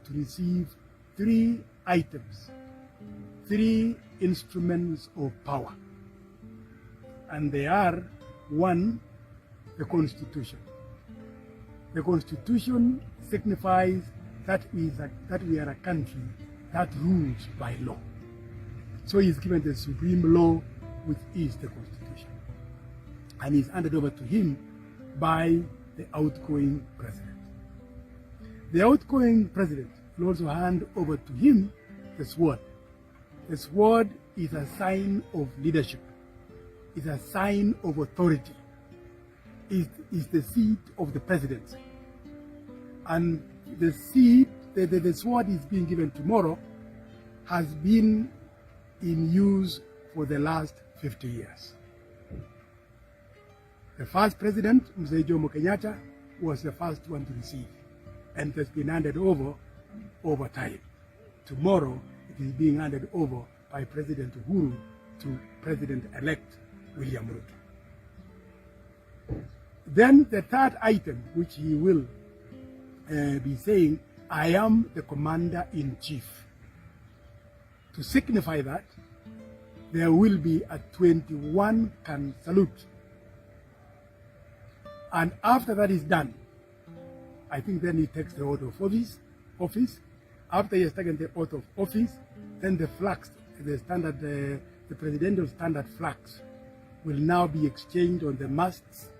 to receive 3 items, 3 instruments of power. And they are: 1, the Constitution. The Constitution signifies that we are a country that rules by law. So he is given the supreme law, which is the Constitution. And is handed over to him by the outgoing president. The outgoing president will also hand over to him the sword. The sword is a sign of leadership. It's a sign of authority. It is the seat of the presidency. And the sword is being given tomorrow has been in use for the last 50 years. The first president, Mzee Jomo Kenyatta, was the first one to receive, and it has been handed over time. Tomorrow, it is being handed over by President Uhuru to President-elect William Ruto. Then the third item, which he will be saying, I am the commander-in-chief. To signify that, there will be a 21-can salute. And after that is done, I think then he takes the oath of office. After he has taken the oath of office, then the flags, the presidential standard flags, will now be exchanged on the masts.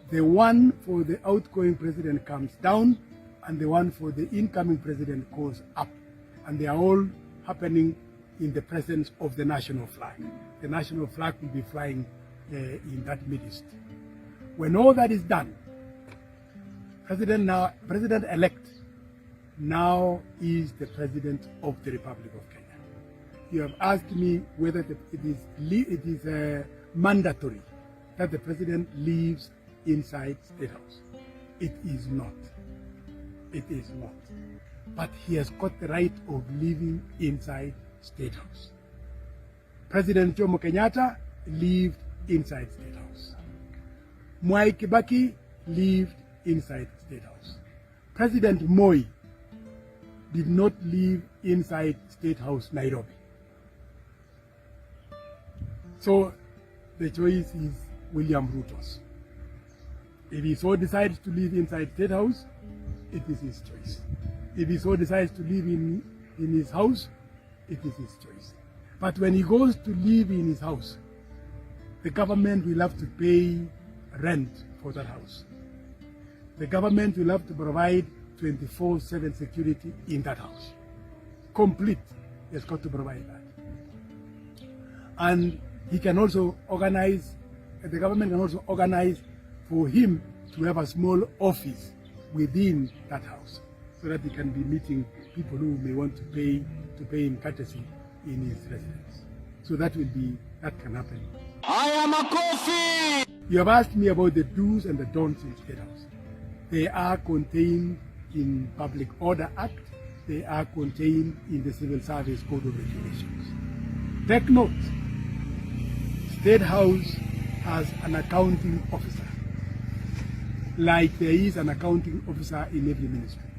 The one for the outgoing president comes down, and the one for the incoming president goes up. And they are all happening in the presence of the national flag. The national flag will be flying in that midst. When all that is done, President-elect now is the President of the Republic of Kenya. You have asked me whether it is mandatory that the President lives inside State House. It is not. It is not. But he has got the right of living inside State House. President Jomo Kenyatta lived inside State House. Mwai Kibaki lived inside State House. President Moi did not live inside State House, Nairobi. So the choice is William Ruto's. If he so decides to live inside State House, it is his choice. If he so decides to live in his house, it is his choice. But when he goes to live in his house, the government will have to pay rent for that house. The government will have to provide 24/7 security in that house. Complete. He has got to provide that. And he can also organize, the government can also organize for him to have a small office within that house, so that he can be meeting people who may want to pay him courtesy in his residence. So that can happen. I am a coffee! You have asked me about the do's and the don'ts in State House. They are contained in Public Order Act. They are contained in the Civil Service Code of Regulations. Take note, State House has an accounting officer, like there is an accounting officer in every ministry.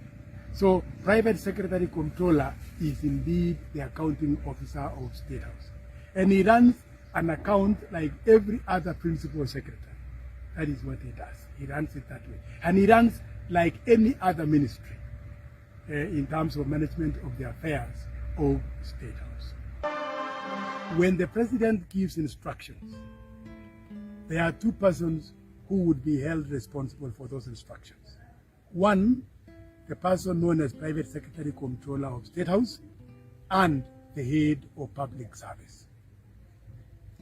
So Private Secretary Comptroller is indeed the accounting officer of State House. And he runs an account like every other principal secretary. That is what he does. He runs it that way. And he runs like any other ministry in terms of management of the affairs of State House. When the president gives instructions, there are 2 persons who would be held responsible for those instructions. One, the person known as Private Secretary Comptroller of State House, and the head of Public Service.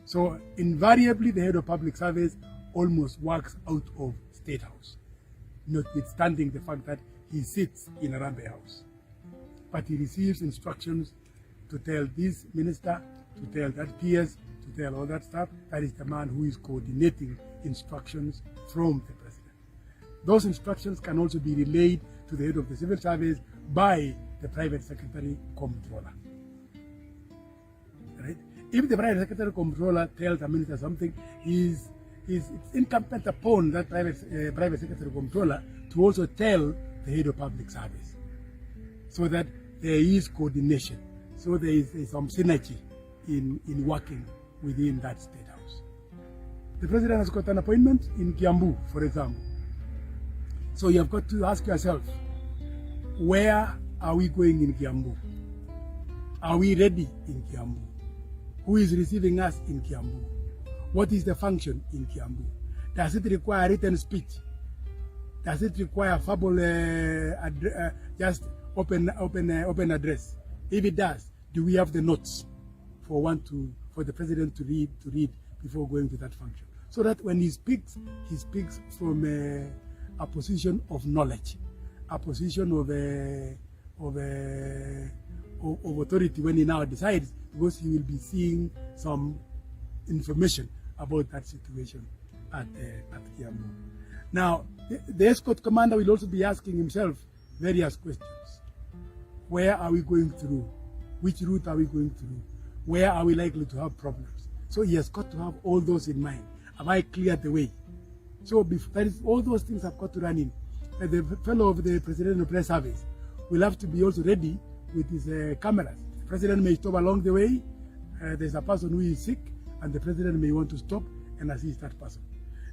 So invariably, the head of Public Service almost works out of State House, notwithstanding the fact that he sits in Harambee House. But he receives instructions to tell this minister, to tell that PS, to tell all that stuff. That is the man who is coordinating instructions from the president. Those instructions can also be relayed to the head of the civil service by the Private Secretary Comptroller. Right? If the Private Secretary Comptroller tells the minister something, it's incumbent upon that Private Secretary Comptroller to also tell the head of Public Service. so that there is coordination, so there is some synergy in working within that State House. The President has got an appointment in Kiambu, for example. So you have got to ask yourself, where are we going in Kiambu? Are we ready in Kiambu? Who is receiving us in Kiambu? What is the function in Kiambu? Does it require written speech? Does it require verbal, just open address? If it does, do we have the notes for the President to read before going to that function? So that when he speaks from a position of knowledge, a position of authority when he now decides, because he will be seeing some information about that situation at Kiambu. Now, the escort commander will also be asking himself various questions. Where are we going through? Which route are we going through? Where are we likely to have problems? So he has got to have all those in mind. Have I cleared the way? So that is, all those things have got to run in. The fellow of the Presidential Press Service will have to be also ready with his cameras. The President may stop along the way. There's a person who is sick, and the President may want to stop and assist that person.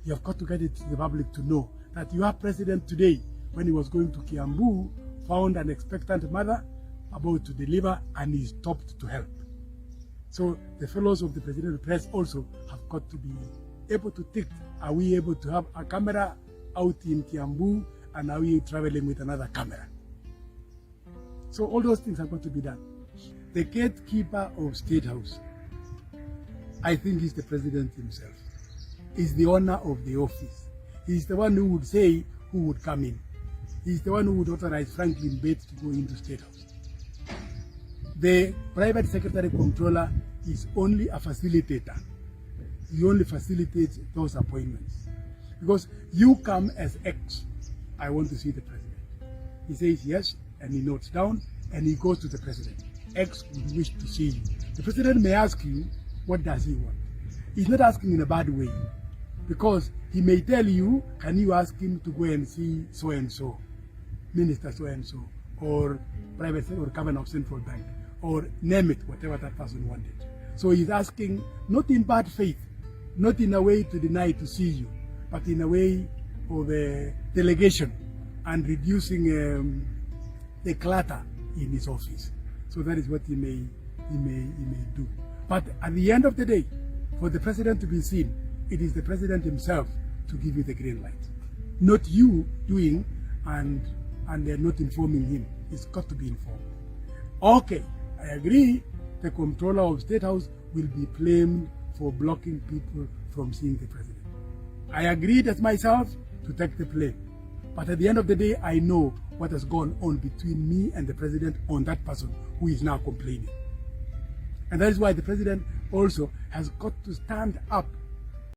You have got to get it to the public to know that your President today, when he was going to Kiambu, found an expectant mother about to deliver, and he stopped to help. So the fellows of the Presidential Press also have got to be able to tick, are we able to have a camera out in Kiambu, and are we traveling with another camera? So all those things have got to be done. The gatekeeper of State House, I think, is the President himself. He's the owner of the office. He's the one who would say who would come in. He's the one who would authorize Franklin Bett to go into State House. The private secretary controller is only a facilitator. He only facilitates those appointments. Because you come as X, I want to see the President. He says yes, and he notes down, and he goes to the President. X would wish to see you. The President may ask you, what does he want? He's not asking in a bad way, because he may tell you, can you ask him to go and see so-and-so, Minister so-and-so, or private or governor of Central Bank, or name it, whatever that person wanted. So he's asking, not in bad faith, not in a way to deny to see you, but in a way of a delegation and reducing the clutter in his office. So that is what he may do. But at the end of the day, for the President to be seen, it is the President himself to give you the green light, not you doing and not informing him. It's got to be informed. Okay, I agree. The Comptroller of State House will be blamed for blocking people from seeing the President. I agreed as myself to take the blame. But at the end of the day, I know what has gone on between me and the President on that person who is now complaining. And that is why the President also has got to stand up